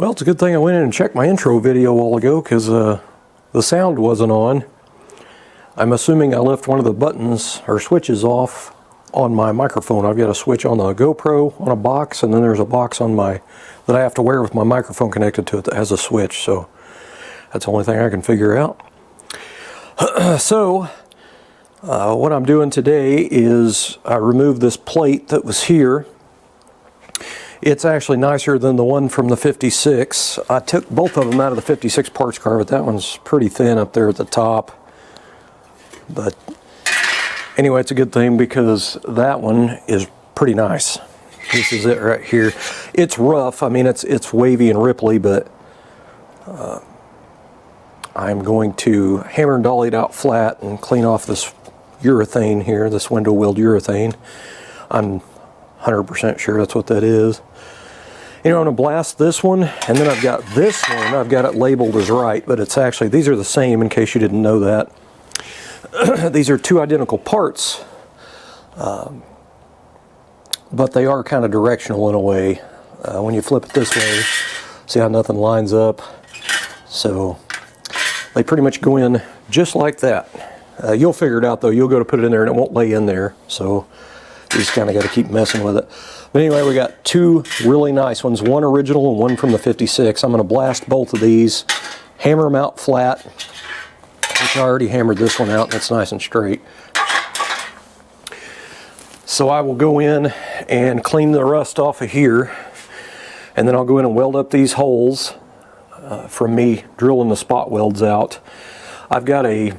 Well, it's a good thing I went in and checked my intro video a while ago because the sound wasn't on. I'm assuming I left one of the buttons or switches off on my microphone. I've got a switch on the GoPro on a box, and then there's a box on my that I have to wear with my microphone connected to it that has a switch. So that's the only thing I can figure out. What I'm doing today is I removed this plate that was here. It's actually nicer than the one from the 56. I took both of them out of the 56 parts car, but that one's pretty thin up there at the top. But anyway, it's a good thing because that one is pretty nice. This is it right here. It's rough. I mean, it's wavy and ripply, but I'm going to hammer and dolly it out flat and clean off this urethane here, this window weld urethane. I'm 100% sure that's what that is. You know, I'm going to blast this one, and then I've got this one. I've got it labeled as right, but it's actually, these are the same in case you didn't know that. These are two identical parts, but they are kind of directional in a way. When you flip it this way, see how nothing lines up? So they pretty much go in just like that. You'll figure it out though. You'll go to put it in there and it won't lay in there. So you just kind of got to keep messing with it. But anyway, we got two really nice ones, one original and one from the 56. I'm going to blast both of these, hammer them out flat, which I already hammered this one out and it's nice and straight. So I will go in and clean the rust off of here, and then I'll go in and weld up these holes from me drilling the spot welds out. I've got a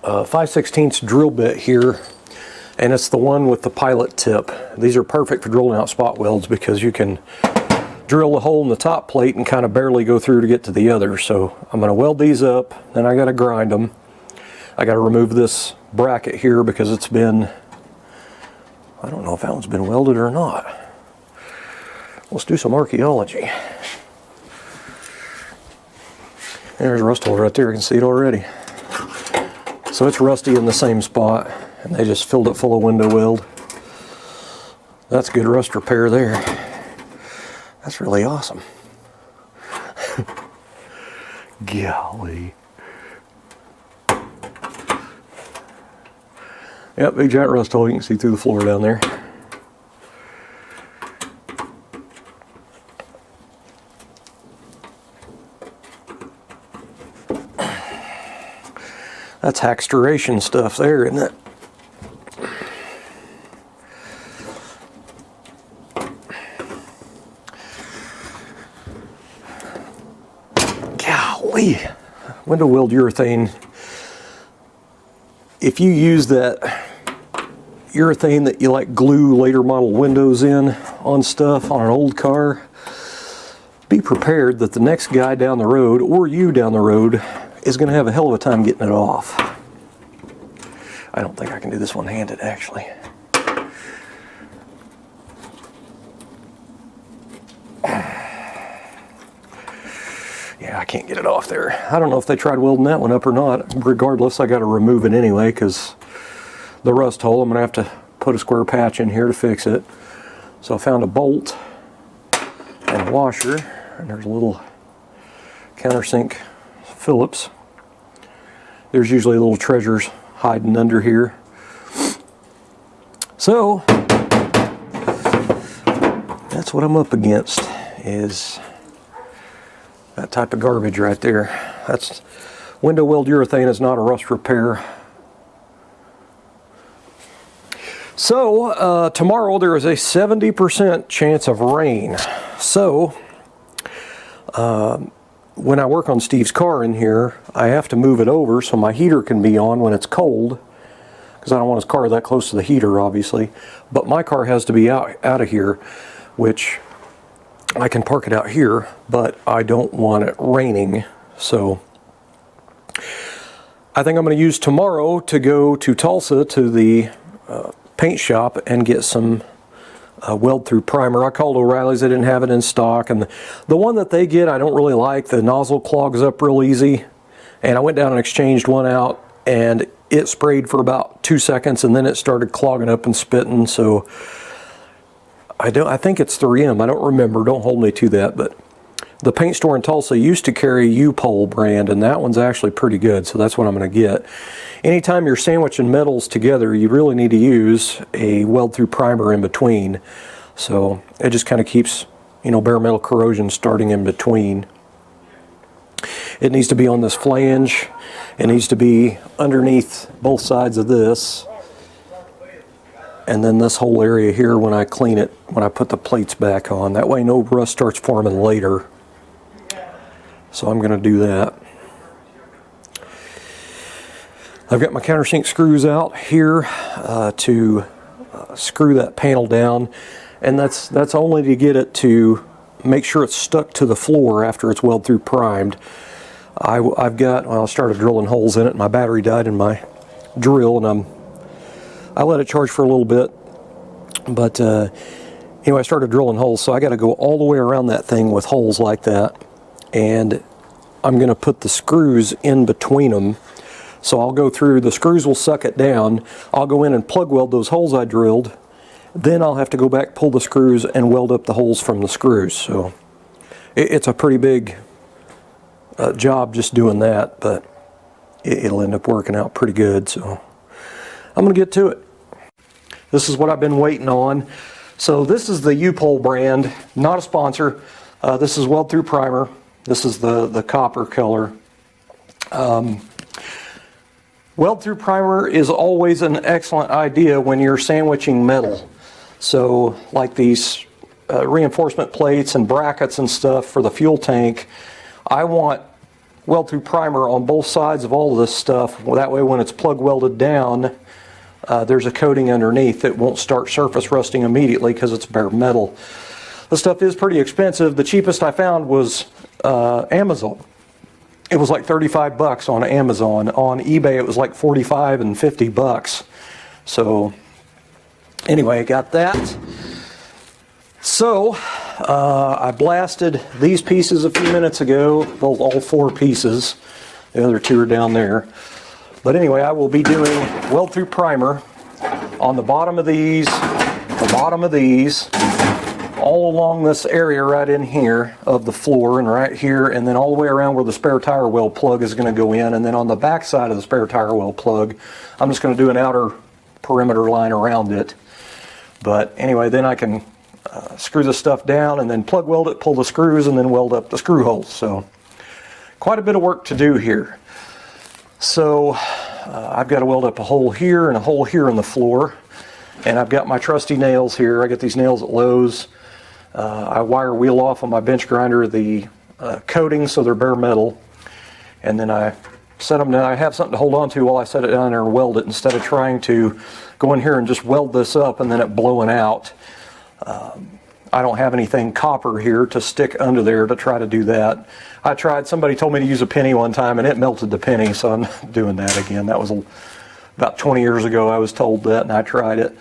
5/16 drill bit here, and it's the one with the pilot tip. These are perfect for drilling out spot welds because you can drill the hole in the top plate and kind of barely go through to get to the other. So I'm going to weld these up, then I got to grind them. I got to remove this bracket here because it's been, I don't know if that one's been welded or not. Let's do some archaeology. There's a rust hole right there, you can see it already. So it's rusty in the same spot, and they just filled it full of window weld. That's good rust repair there. That's really awesome. Golly. Yep, big giant rust hole. You can see through the floor down there. That's hackstoration stuff there, isn't it? Golly. Window weld urethane. If you use that urethane that you like glue later model windows in on stuff on an old car, be prepared that the next guy down the road, or you down the road, is going to have a hell of a time getting it off. I don't think I can do this one-handed, actually. Yeah, I can't get it off there. I don't know if they tried welding that one up or not. Regardless, I got to remove it anyway because the rust hole, I'm going to have to put a square patch in here to fix it. So I found a bolt and a washer, and there's a little countersink Phillips. There's usually little treasures hiding under here. So that's what I'm up against, is that type of garbage right there. That's window weld urethane is not a rust repair. So tomorrow there is a 70% chance of rain. So when I work on Steve's car in here, I have to move it over so my heater can be on when it's cold, because I don't want his car that close to the heater, obviously. But my car has to be out of here, which I can park it out here, but I don't want it raining. So I think I'm going to use tomorrow to go to Tulsa to the paint shop and get some weld-through primer. I called O'Reilly's, they didn't have it in stock, and the one that they get I don't really like. The nozzle clogs up real easy, and I went down and exchanged one out, and it sprayed for about 2 seconds, and then it started clogging up and spitting. So I think it's 3M. I don't remember. Don't hold me to that, but the paint store in Tulsa used to carry U-Pole brand, and that one's actually pretty good, so that's what I'm going to get. Anytime you're sandwiching metals together, you really need to use a weld-through primer in between. So it just kind of keeps, you know, bare metal corrosion starting in between. It needs to be on this flange. It needs to be underneath both sides of this. And then this whole area here when I clean it, when I put the plates back on. That way no rust starts forming later. So I'm going to do that. I've got my countersink screws out here to screw that panel down. And that's only to get it to make sure it's stuck to the floor after it's weld through primed. I've got, well, I started drilling holes in it. My battery died in my drill, and I let it charge for a little bit. But anyway, I started drilling holes, so I got to go all the way around that thing with holes like that. And I'm going to put the screws in between them. So I'll go through, the screws will suck it down. I'll go in and plug weld those holes I drilled. Then I'll have to go back, pull the screws, and weld up the holes from the screws. So it's a pretty big job just doing that, but it'll end up working out pretty good. So I'm going to get to it. This is what I've been waiting on. So this is the U-Pole brand, not a sponsor. This is weld-through primer. This is the copper color. Weld-through primer is always an excellent idea when you're sandwiching metal. So like these reinforcement plates and brackets and stuff for the fuel tank, I want weld-through primer on both sides of all of this stuff. That way when it's plug welded down, there's a coating underneath that won't start surface rusting immediately because it's bare metal. This stuff is pretty expensive. The cheapest I found was Amazon. It was like 35 bucks on Amazon. On eBay it was like 45 and 50 bucks. So anyway, I got that. So I blasted these pieces a few minutes ago, all 4 pieces. The other 2 are down there. But anyway, I will be doing weld-through primer on the bottom of these, all along this area right in here of the floor and right here, and then all the way around where the spare tire well plug is going to go in, and then on the back side of the spare tire well plug, I'm just going to do an outer perimeter line around it. But anyway, then I can screw this stuff down and then plug weld it, pull the screws, and then weld up the screw holes. So quite a bit of work to do here. So I've got to weld up a hole here and a hole here in the floor, and I've got my trusty nails here. I get these nails at Lowe's. I wire wheel off on my bench grinder the coating so they're bare metal, and then I set them down. I have something to hold on to while I set it down there and weld it, instead of trying to go in here and just weld this up and then it blowing out. I don't have anything copper here to stick under there to try to do that. I tried, somebody told me to use a penny one time and it melted the penny, so I'm not doing that again. That was about 20 years ago I was told that, and I tried it.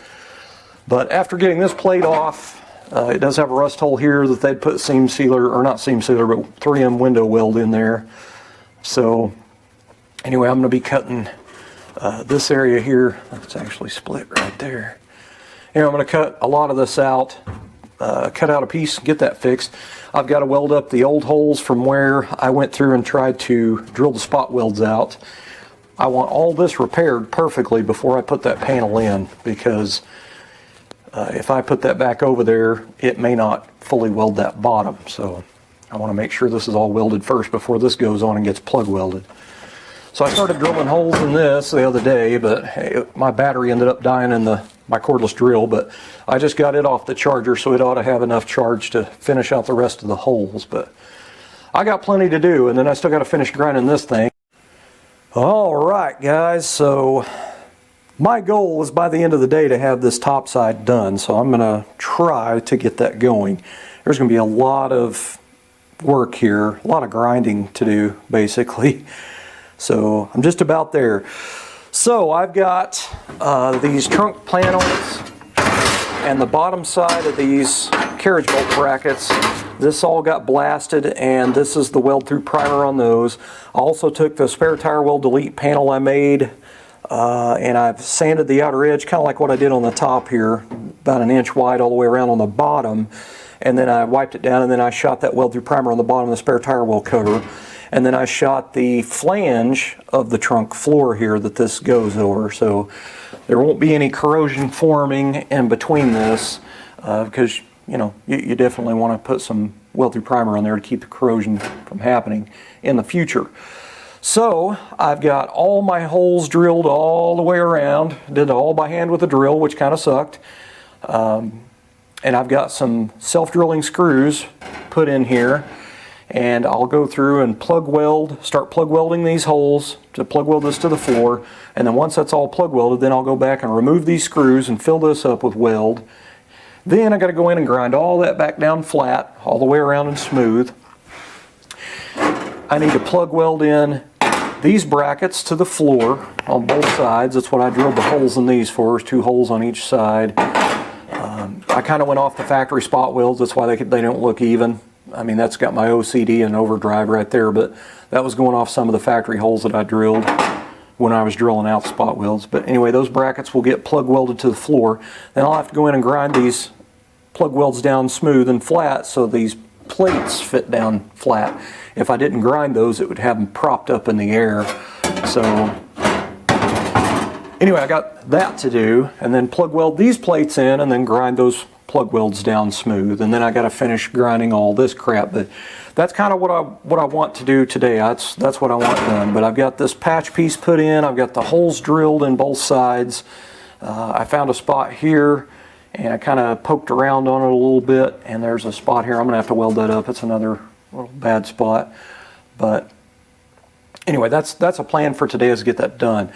But after getting this plate off, it does have a rust hole here that they'd put seam sealer, or not seam sealer, but 3M window weld in there. So anyway, I'm going to be cutting this area here. It's actually split right there. Anyway, I'm going to cut a lot of this out, cut out a piece, get that fixed. I've got to weld up the old holes from where I went through and tried to drill the spot welds out. I want all this repaired perfectly before I put that panel in, because if I put that back over there, it may not fully weld that bottom. So I want to make sure this is all welded first before this goes on and gets plug welded. So I started drilling holes in this the other day, but my battery ended up dying in my cordless drill, but I just got it off the charger, so it ought to have enough charge to finish out the rest of the holes. But I got plenty to do, and then I still got to finish grinding this thing. All right, guys, so my goal is by the end of the day to have this top side done, so I'm going to try to get that going. There's going to be a lot of work here, a lot of grinding to do, basically. So I'm just about there. So I've got these trunk panels and the bottom side of these carriage bolt brackets. This all got blasted, and this is the weld-through primer on those. I also took the spare tire well delete panel I made, and I've sanded the outer edge, kind of like what I did on the top here, about 1 inch wide all the way around on the bottom. and then I wiped it down, and then I shot that weld through primer on the bottom of the spare tire well cover, and then I shot the flange of the trunk floor here that this goes over, so there won't be any corrosion forming in between this, because you definitely want to put some weld through primer on there to keep the corrosion from happening in the future. So I've got all my holes drilled all the way around, did it all by hand with a drill, which kind of sucked. And I've got some self-drilling screws put in here, and I'll go through and start plug welding these holes to plug weld this to the floor, and then once that's all plug welded, then I'll go back and remove these screws and fill this up with weld. Then I got to go in and grind all that back down flat, all the way around and smooth. I need to plug weld in these brackets to the floor on both sides. That's what I drilled the holes in these for, is 2 holes on each side. I kind of went off the factory spot welds, that's why they don't look even. I mean, that's got my OCD and overdrive right there, but that was going off some of the factory holes that I drilled when I was drilling out spot welds. But anyway, those brackets will get plug welded to the floor. Then I'll have to go in and grind these plug welds down smooth and flat so these plates fit down flat. If I didn't grind those, it would have them propped up in the air. So anyway, I got that to do, and then plug weld these plates in and then grind those plug welds down smooth, and then I got to finish grinding all this crap. But that's kind of what I want to do today. That's what I want done. But I've got this patch piece put in, I've got the holes drilled in both sides. I found a spot here, and I kind of poked around on it a little bit, and there's a spot here. I'm gonna have to weld that up. It's another little bad spot, but anyway, that's a plan for today, is to get that done.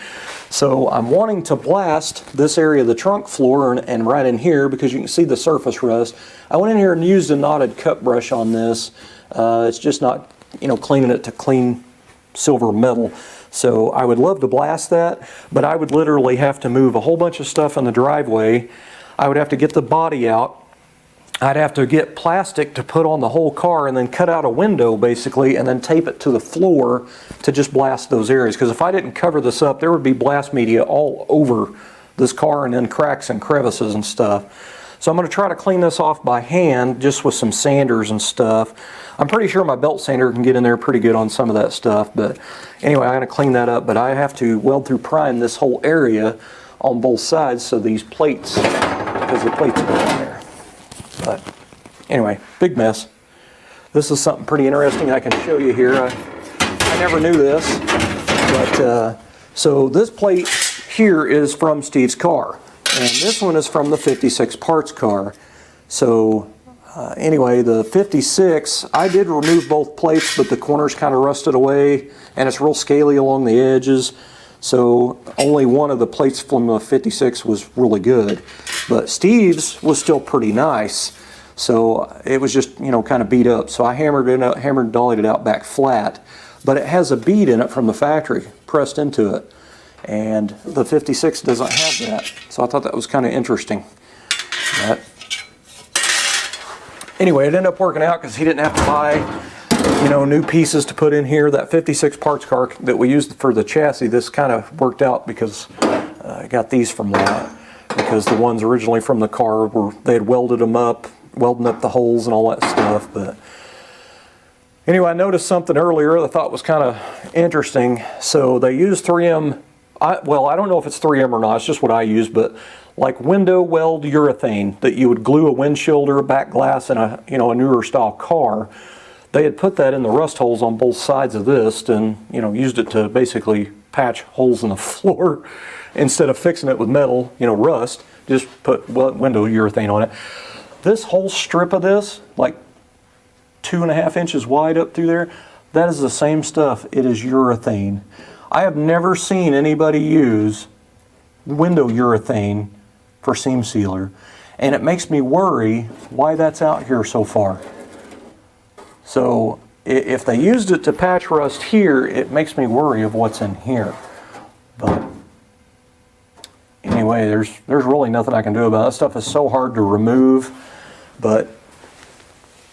So I'm wanting to blast this area of the trunk floor and right in here, because you can see the surface rust. I went in here and used a knotted cut brush on this. It's just not, cleaning it to clean silver metal. So I would love to blast that, but I would literally have to move a whole bunch of stuff in the driveway. I would have to get the body out. I'd have to get plastic to put on the whole car and then cut out a window basically, and then tape it to the floor to just blast those areas. Because if I didn't cover this up, there would be blast media all over this car and then cracks and crevices and stuff. So I'm going to try to clean this off by hand, just with some sanders and stuff. I'm pretty sure my belt sander can get in there pretty good on some of that stuff. But anyway, I'm going to clean that up. But I have to weld through prime this whole area on both sides, so these plates, because the plates go on there. But anyway, big mess. This is something pretty interesting I can show you here. I never knew this, but so this plate here is from Steve's car, and this one is from the 56 parts car. So anyway, the 56, I did remove both plates, but the corners kind of rusted away, and it's real scaly along the edges. So only one of the plates from the 56 was really good, but Steve's was still pretty nice. So it was just, kind of beat up. So I hammered and dollied it out back flat, but it has a bead in it from the factory pressed into it, and the 56 doesn't have that. So I thought that was kind of interesting. But anyway, it ended up working out because he didn't have to buy new pieces to put in here. That 56 parts car that we used for the chassis, this kind of worked out because I got these from that, because the ones originally from the car they had welding up the holes and all that stuff. But anyway, I noticed something earlier that I thought was kind of interesting. So they use 3M, well, I don't know if it's 3M or not, it's just what I use, but like window weld urethane that you would glue a windshield or a back glass in a newer style car. They had put that in the rust holes on both sides of this, and used it to basically patch holes in the floor instead of fixing it with metal, rust. Just put window urethane on it. This whole strip of this, like 2.5 inches wide up through there, that is the same stuff. It is urethane. I have never seen anybody use window urethane for seam sealer, and it makes me worry why that's out here so far. So if they used it to patch rust here, it makes me worry of what's in here. But anyway, there's really nothing I can do about it. That stuff is so hard to remove. But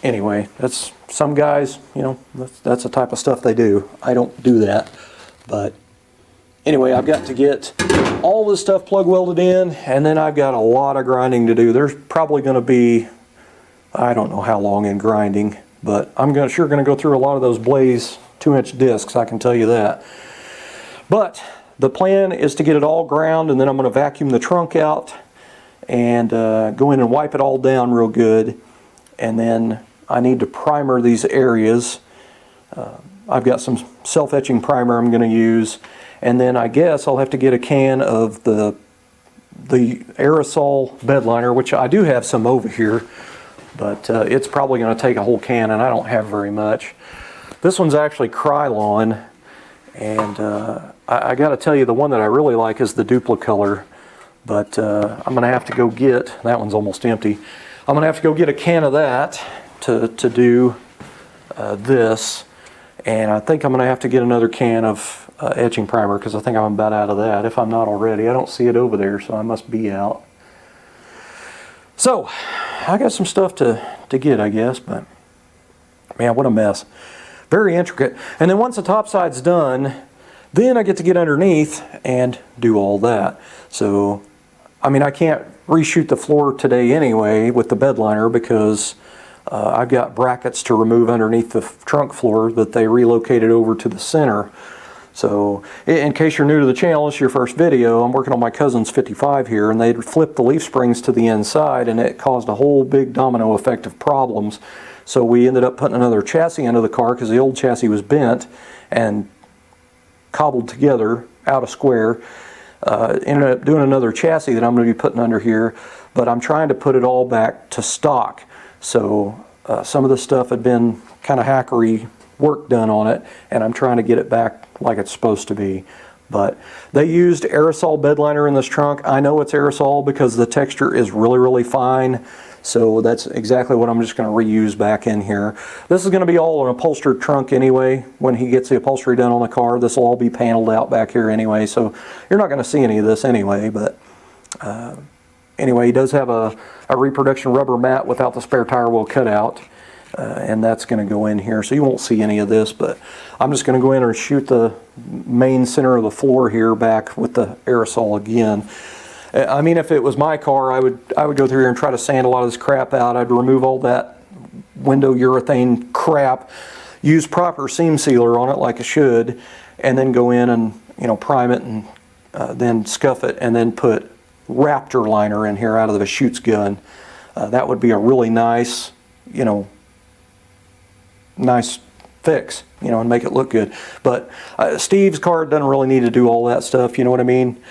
anyway, that's some guys, that's the type of stuff they do. I don't do that. But anyway, I've got to get all this stuff plug welded in, and then I've got a lot of grinding to do. There's probably going to be I don't know how long in grinding, but I'm sure going to go through a lot of those Blaze 2-inch discs, I can tell you that. But the plan is to get it all ground, and then I'm going to vacuum the trunk out and go in and wipe it all down real good. And then I need to primer these areas. I've got some self-etching primer I'm going to use, and then I guess I'll have to get a can of the aerosol bed liner, which I do have some over here, but it's probably going to take a whole can, and I don't have very much. This one's actually Krylon, and I got to tell you, the one that I really like is the Duplicolor, but I'm going to have to go get, that one's almost empty, I'm going to have to go get a can of that to do this, and I think I'm going to have to get another can of etching primer, because I think I'm about out of that, if I'm not already. I don't see it over there, so I must be out. So I got some stuff to get, I guess, but man, what a mess. Very intricate. And then once the top side's done, then I get to get underneath and do all that. So I mean, I can't reshoot the floor today anyway with the bed liner, because I've got brackets to remove underneath the trunk floor that they relocated over to the center. So in case you're new to the channel, it's your first video, I'm working on my cousin's 55 here, and they'd flipped the leaf springs to the inside, and it caused a whole big domino effect of problems. So we ended up putting another chassis under the car, because the old chassis was bent and cobbled together out of square. Ended up doing another chassis that I'm going to be putting under here, but I'm trying to put it all back to stock. So some of the stuff had been kind of hackery work done on it, and I'm trying to get it back like it's supposed to be. But they used aerosol bed liner in this trunk. I know it's aerosol because the texture is really, really fine. So that's exactly what I'm just going to reuse back in here. This is going to be all an upholstered trunk anyway. When he gets the upholstery done on the car, this will all be paneled out back here anyway. So you're not going to see any of this anyway. But anyway, he does have a reproduction rubber mat without the spare tire wheel cut out. And that's going to go in here, so you won't see any of this, but I'm just going to go in and shoot the main center of the floor here back with the aerosol again. I mean, if it was my car, I would go through here and try to sand a lot of this crap out. I'd remove all that window urethane crap, use proper seam sealer on it like I should, and then go in and, you know, prime it and then scuff it, and then put Raptor liner in here out of the Schutz gun. That would be a really nice, you know, nice fix, you know, and make it look good. But Steve's car doesn't really need to do all that stuff, you know what I mean?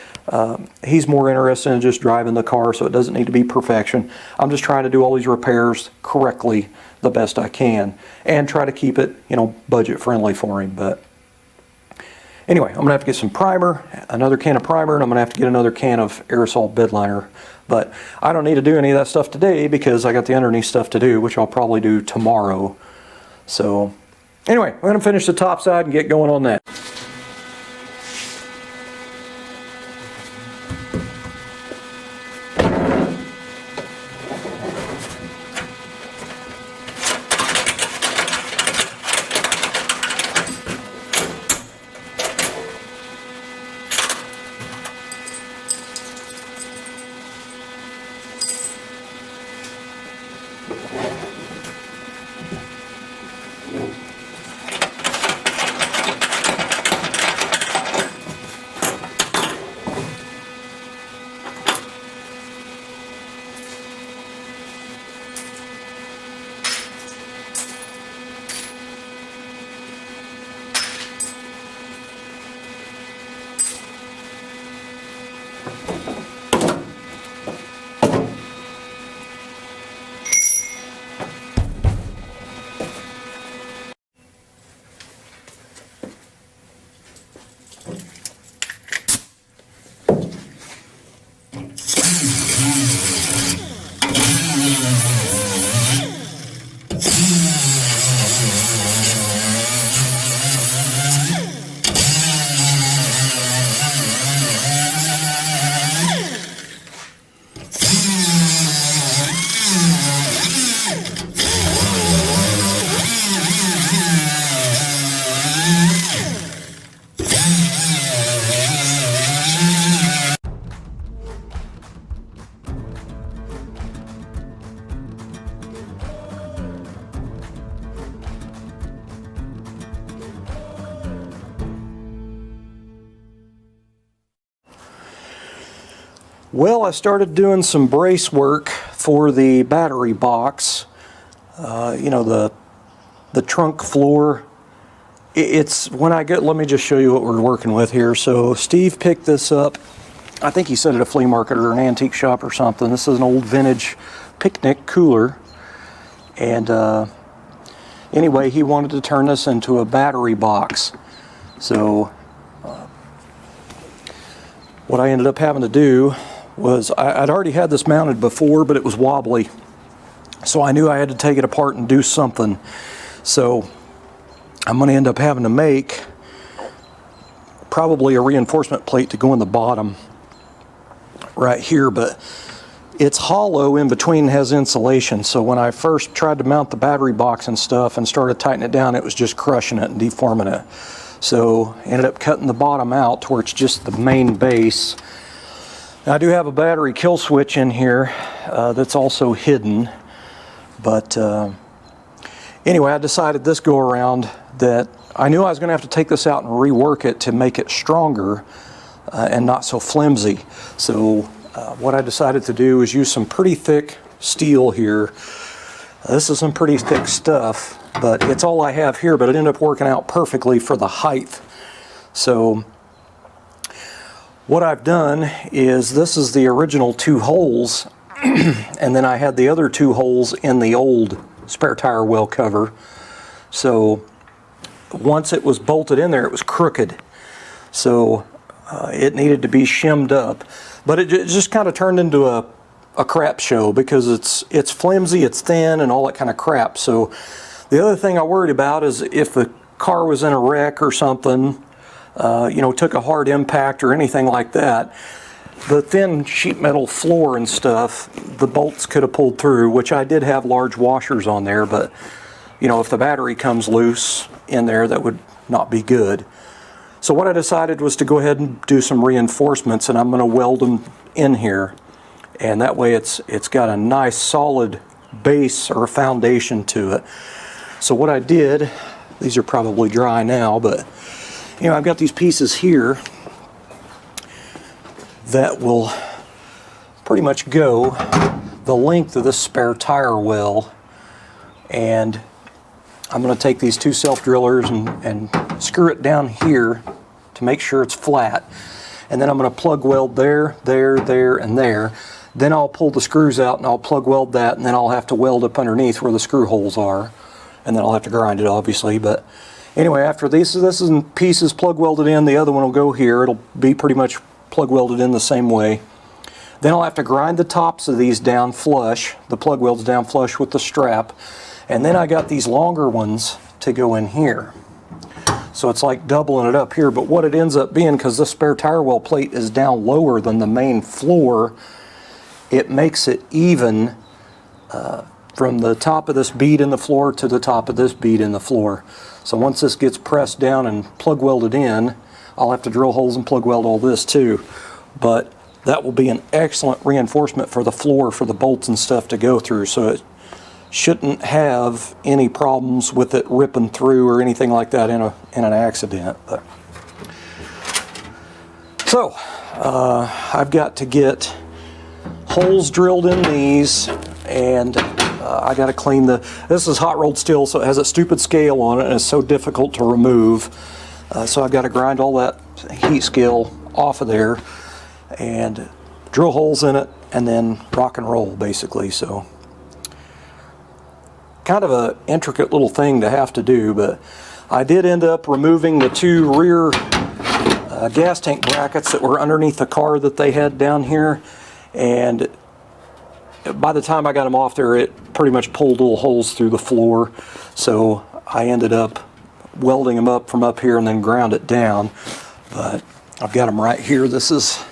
He's more interested in just driving the car, so it doesn't need to be perfection. I'm just trying to do all these repairs correctly the best I can, and try to keep it, you know, budget friendly for him. But anyway, I'm gonna have to get some primer, another can of primer, and I'm gonna have to get another can of aerosol bed liner. But I don't need to do any of that stuff today, because I got the underneath stuff to do, which I'll probably do tomorrow. So anyway, we're going to finish the top side and get going on that. Well, I started doing some brace work for the battery box. You know, the trunk floor. It's when I get, let me just show you what we're working with here. So Steve picked this up. I think he said at a flea market or an antique shop or something. This is an old vintage picnic cooler. And anyway, he wanted to turn this into a battery box. So what I ended up having to do was, I'd already had this mounted before, but it was wobbly. So I knew I had to take it apart and do something. So I'm going to end up having to make probably a reinforcement plate to go in the bottom right here, but it's hollow in between, has insulation. So when I first tried to mount the battery box and stuff and started tightening it down, it was just crushing it and deforming it. So I ended up cutting the bottom out to where it's just the main base. Now, I do have a battery kill switch in here that's also hidden, but anyway, I decided this go around that I knew I was going to have to take this out and rework it to make it stronger and not so flimsy. So what I decided to do is use some pretty thick steel here. This is some pretty thick stuff, but it's all I have here, but it ended up working out perfectly for the height. So what I've done is, this is the original 2 holes, and then I had the other 2 holes in the old spare tire well cover. So once it was bolted in there, it was crooked. So it needed to be shimmed up. But it just kind of turned into a crap show, because it's flimsy, it's thin, and all that kind of crap. So the other thing I worried about is if the car was in a wreck or something, you know, took a hard impact or anything like that, the thin sheet metal floor and stuff, the bolts could have pulled through, which I did have large washers on there, but you know, if the battery comes loose in there, that would not be good. So what I decided was to go ahead and do some reinforcements, and I'm going to weld them in here, and that way it's got a nice solid base or foundation to it. So what I did, these are probably dry now, but you know, I've got these pieces here that will pretty much go the length of this spare tire well, and I'm going to take these 2 self-drillers and screw it down here to make sure it's flat, and then I'm going to plug weld there, there, there, and there. Then I'll pull the screws out and I'll plug weld that, and then I'll have to weld up underneath where the screw holes are, and then I'll have to grind it, obviously. But anyway, after this is in pieces plug welded in, the other one will go here. It'll be pretty much plug welded in the same way. Then I'll have to grind the tops of these down flush, the plug welds down flush with the strap, and then I got these longer ones to go in here. So it's like doubling it up here, but what it ends up being, because this spare tire well plate is down lower than the main floor, it makes it even from the top of this bead in the floor to the top of this bead in the floor. So once this gets pressed down and plug welded in, I'll have to drill holes and plug weld all this too. But that will be an excellent reinforcement for the floor, for the bolts and stuff to go through. So it shouldn't have any problems with it ripping through or anything like that in an accident. But so I've got to get holes drilled in these, and I got to clean this is hot rolled steel, so it has a stupid scale on it and it's so difficult to remove. So I've got to grind all that heat scale off of there and drill holes in it and then rock and roll, basically. So kind of an intricate little thing to have to do, but I did end up removing the 2 rear gas tank brackets that were underneath the car that they had down here, and by the time I got them off there, it pretty much pulled little holes through the floor. So I ended up welding them up from up here and then ground it down. But I've got them right here. This is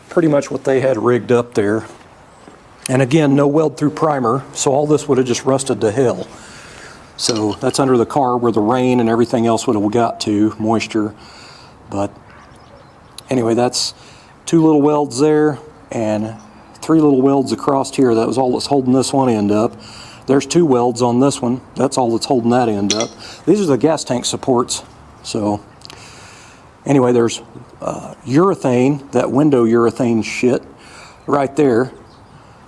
pretty much what they had rigged up there. And again, no weld through primer, so all this would have just rusted to hell. So that's under the car where the rain and everything else would have got to, moisture. But anyway, that's 2 little welds there and 3 little welds across here. That was all that's holding this one end up. There's 2 welds on this one. That's all that's holding that end up. These are the gas tank supports. So anyway, there's urethane, that window urethane shit right there.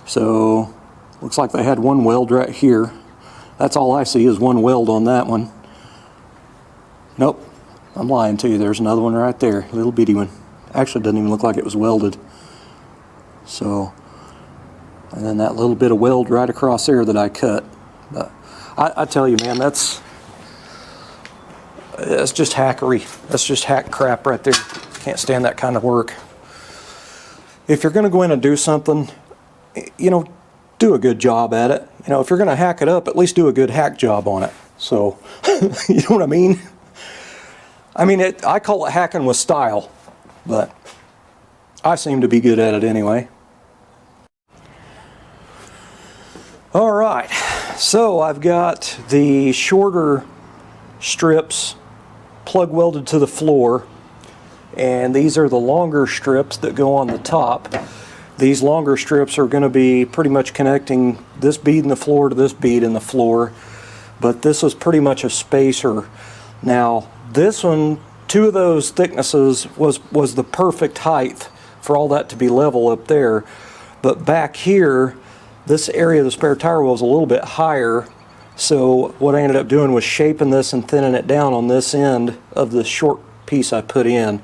So looks like they had one weld right here. That's all I see is one weld on that one. Nope, I'm lying to you. There's another one right there, a little bitty one. Actually, doesn't even look like it was welded. So, and then that little bit of weld right across there that I cut. But I tell you, man, that's just hackery. That's just hack crap right there. Can't stand that kind of work. If you're going to go in and do something, you know, do a good job at it. You know, if you're going to hack it up, at least do a good hack job on it. So, you know what I mean? I mean, I call it hacking with style, but I seem to be good at it anyway. All right, so I've got the shorter strips plug welded to the floor, and these are the longer strips that go on the top. These longer strips are going to be pretty much connecting this bead in the floor to this bead in the floor, but this is pretty much a spacer. Now this one, two of those thicknesses was the perfect height for all that to be level up there, but back here this area of the spare tire wheel is a little bit higher. So what I ended up doing was shaping this and thinning it down on this end of the short piece I put in.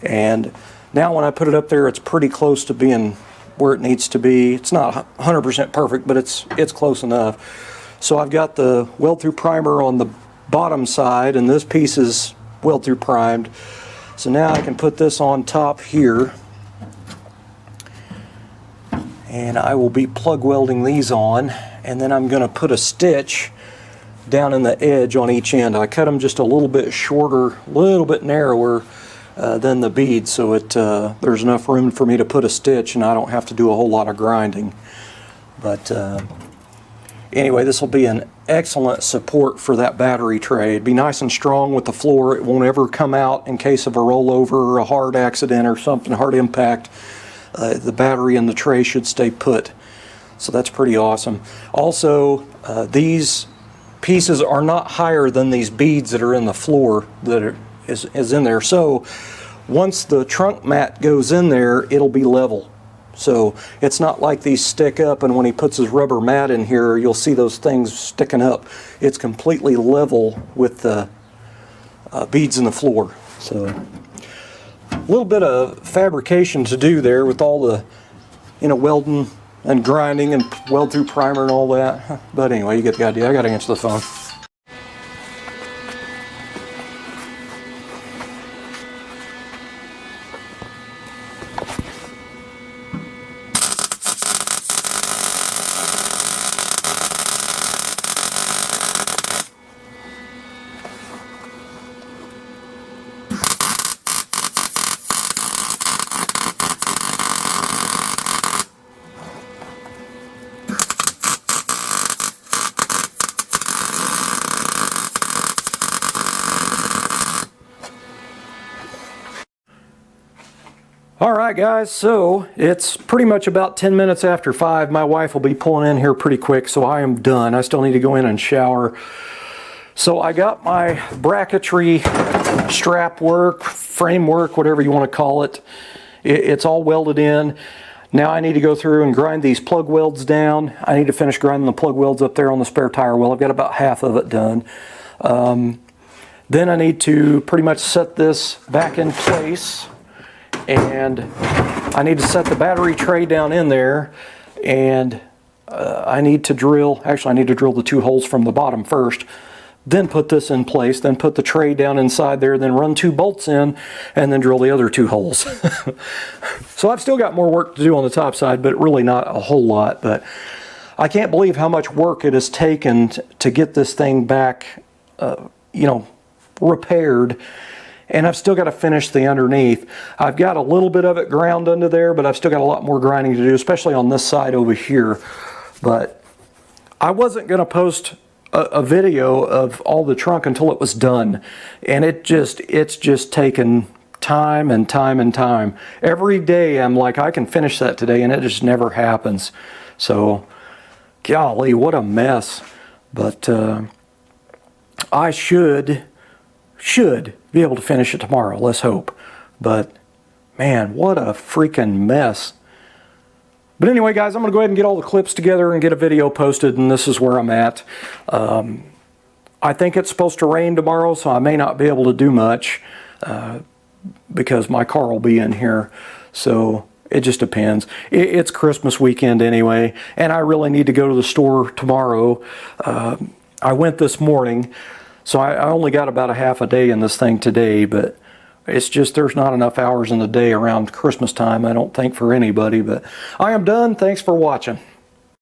And now when I put it up there, it's pretty close to being where it needs to be. It's not 100% perfect, but it's close enough. So I've got the weld through primer on the bottom side, and this piece is weld through primed. So now I can put this on top here, and I will be plug welding these on, and then I'm going to put a stitch down in the edge on each end. I cut them just a little bit shorter, a little bit narrower than the bead, so there's enough room for me to put a stitch and I don't have to do a whole lot of grinding. But anyway, this will be an excellent support for that battery tray. It'd be nice and strong with the floor. It won't ever come out in case of a rollover or a hard accident or something, hard impact. The battery and the tray should stay put. So that's pretty awesome. Also, these pieces are not higher than these beads that are in the floor that is in there. So once the trunk mat goes in there, it'll be level. So it's not like these stick up, and when he puts his rubber mat in here, you'll see those things sticking up. It's completely level with the beads in the floor. So a little bit of fabrication to do there with all the, you know, welding and grinding and weld through primer and all that. But anyway, you get the idea. I gotta answer the phone. Alright guys, so it's pretty much about 10 minutes after 5. My wife will be pulling in here pretty quick, so I am done. I still need to go in and shower. So I got my bracketry strap work, framework, whatever you want to call it. It's all welded in. Now I need to go through and grind these plug welds down. I need to finish grinding the plug welds up there on the spare tire wheel. I've got about half of it done. Then I need to pretty much set this back in place. And I need to set the battery tray down in there, and I need to drill the 2 holes from the bottom first, then put this in place, then put the tray down inside there, then run 2 bolts in, and then drill the other 2 holes. So I've still got more work to do on the top side, but really not a whole lot. But I can't believe how much work it has taken to get this thing back, you know, repaired. And I've still got to finish the underneath. I've got a little bit of it ground under there, but I've still got a lot more grinding to do, especially on this side over here. But I wasn't going to post a video of all the trunk until it was done. And it's just taken time and time and time. Every day I'm like, I can finish that today, and it just never happens. So, golly, what a mess. But I should be able to finish it tomorrow, let's hope. But Man, what a freaking mess. But anyway, guys, I'm going to go ahead and get all the clips together and get a video posted, and this is where I'm at. I think it's supposed to rain tomorrow, so I may not be able to do much because my car will be in here. So it just depends. It's Christmas weekend anyway, and I really need to go to the store tomorrow. I went this morning, so I only got about a half a day in this thing today, but it's just there's not enough hours in the day around Christmas time, I don't think, for anybody. But I am done. Thanks for watching.